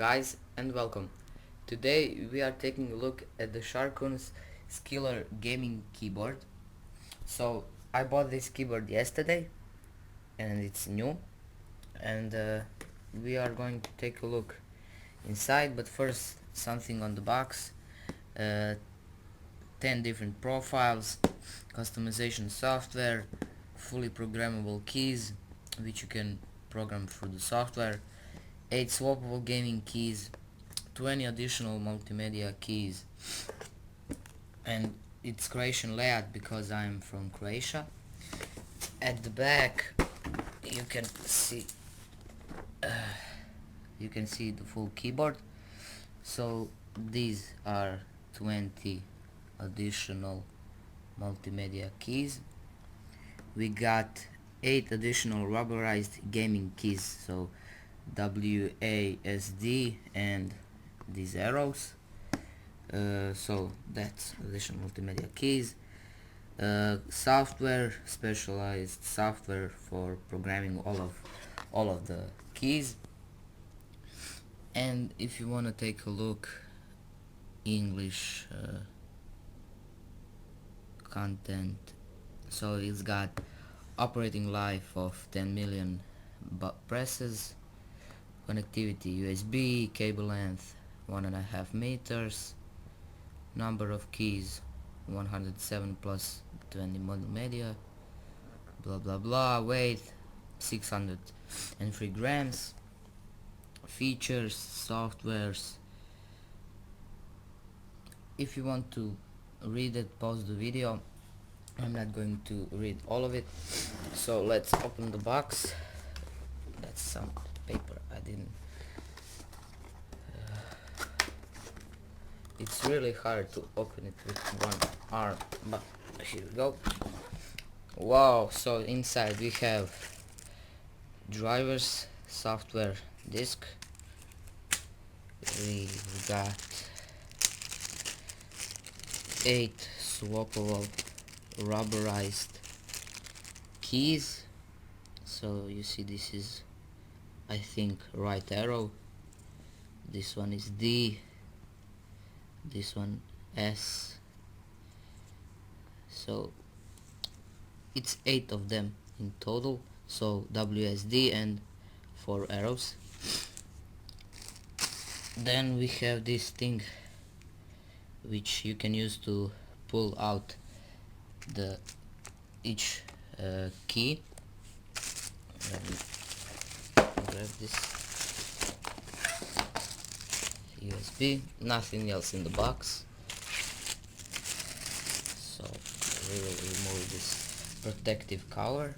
guys and welcome. Today we are taking a look at the Sharkoon's Skiller gaming keyboard. So I bought this keyboard yesterday and it's new, and we are going to take a look inside, but first something on the box. uh, 10 different profiles, customization software, fully programmable keys which you can program through the software, 8 swappable gaming keys, 20 additional multimedia keys, and it's Croatian layout because I'm from Croatia. At the back you can see the full keyboard. So these are 20 additional multimedia keys. We got 8 additional rubberized gaming keys, so WASD and these arrows. So that's additional multimedia keys. Software, specialized software for programming all of the keys. And if you want to take a look, English content, so it's got operating life of 10 million presses, connectivity USB, cable length 1.5 meters, number of keys 107 plus 20 multimedia, blah blah blah, weight 603 grams, features, softwares. If you want to read it, pause the video. I'm not going to read all of it, so let's open the box. That's some paper I didn't it's really hard to open it with one arm, but here we go. Wow, so inside we have drivers, software disk, we got 8 swappable rubberized keys. So you see, this is, I think, right arrow, this one is D, this one S, so it's 8 of them in total, so WSD and 4 arrows. Then we have this thing which you can use to pull out each key. Let me grab this USB, nothing else in the box, so we will remove this protective cover.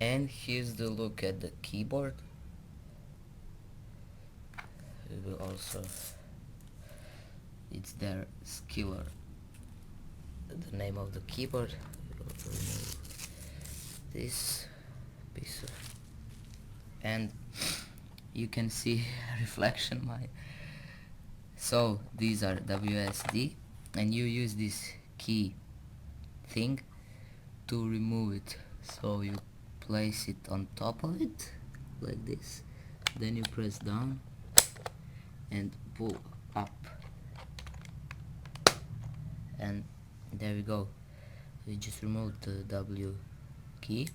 And here's the look at the keyboard. We will also, it's there, Skiller, the name of the keyboard. We will remove this piece of, and you can see reflection. So these are WSD, and you use this key thing to remove it. So you place it on top of it like this, then you press down and pull up, and there we go. We just removed the W key,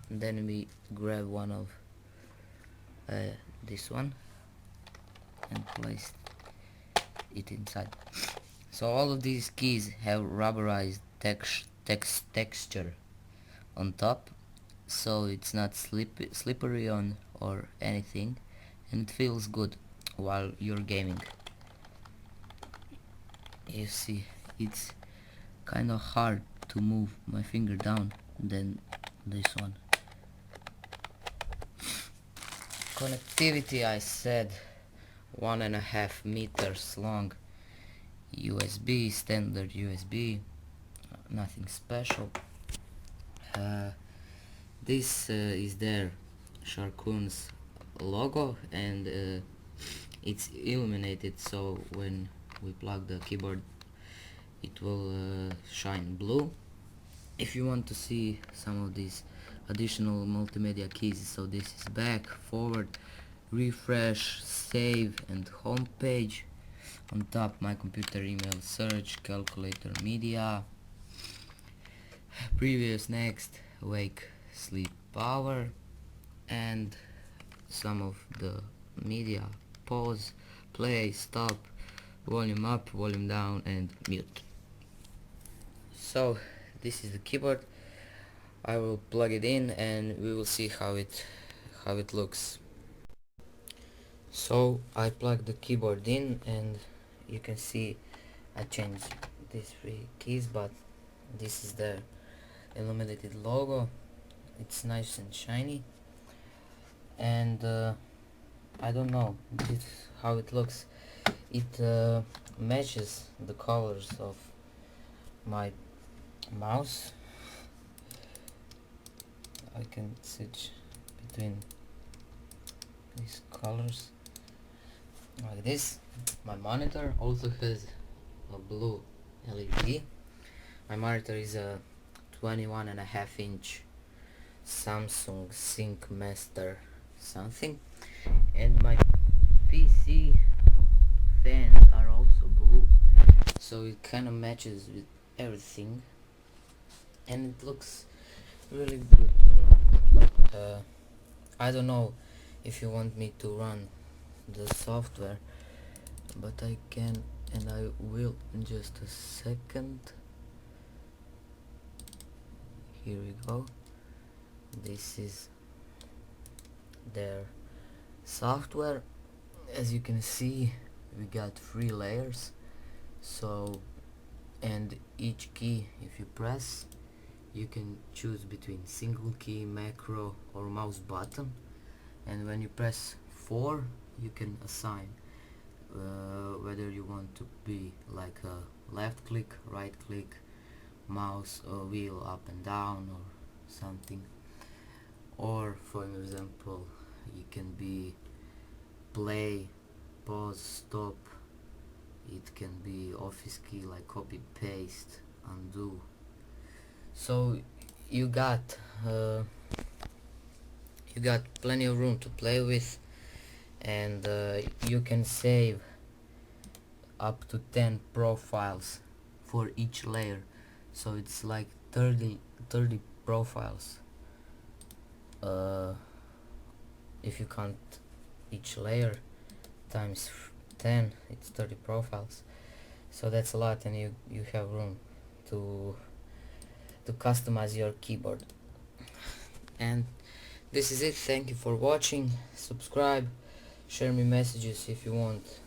and then we grab one of this one and place it inside. So all of these keys have rubberized texture on top, so it's not slippery on or anything, and it feels good while you're gaming. You see, it's kind of hard to move my finger down than this one. Connectivity, I said, 1.5 meters long USB, standard USB, nothing special. This is their Sharkoon's logo, and it's illuminated, so when we plug the keyboard it will shine blue. If you want to see some of these additional multimedia keys, so this is back, forward, refresh, save, and home page. On top, my computer, email, search, calculator, media, previous, next, wake, sleep, power, and some of the media, pause, play, stop, volume up, volume down, and mute. So this is the keyboard. I will plug it in and we will see how it looks. So I plug the keyboard in and you can see I changed these three keys, but this is the illuminated logo. It's nice and shiny, and I don't know how it looks. It matches the colors of my mouse. I can switch between these colors like this. My monitor also has a blue LED. My monitor is a 21.5-inch Samsung Sync Master something, and my PC fans are also blue, so it kind of matches with everything, and it looks really good to me. I don't know if you want me to run the software, but I can, and I will in just a second. Here we go. This is their software. As you can see, we got 3 layers. So, and each key, if you press, you can choose between single key, macro, or mouse button. And when you press 4, you can assign whether you want to be like a left click, right click, mouse or wheel up and down or something. Or for example, you can be play, pause, stop. It can be office key like copy, paste, undo. So you got plenty of room to play with, and you can save up to 10 profiles for each layer. So it's like 30 profiles. If you count each layer times 10, it's 30 profiles. So that's a lot, and you have room to customize your keyboard. And this is it. Thank you for watching. Subscribe, share me messages if you want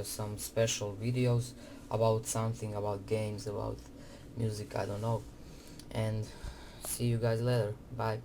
some special videos about something, about games, about music, I don't know. And see you guys later. Bye.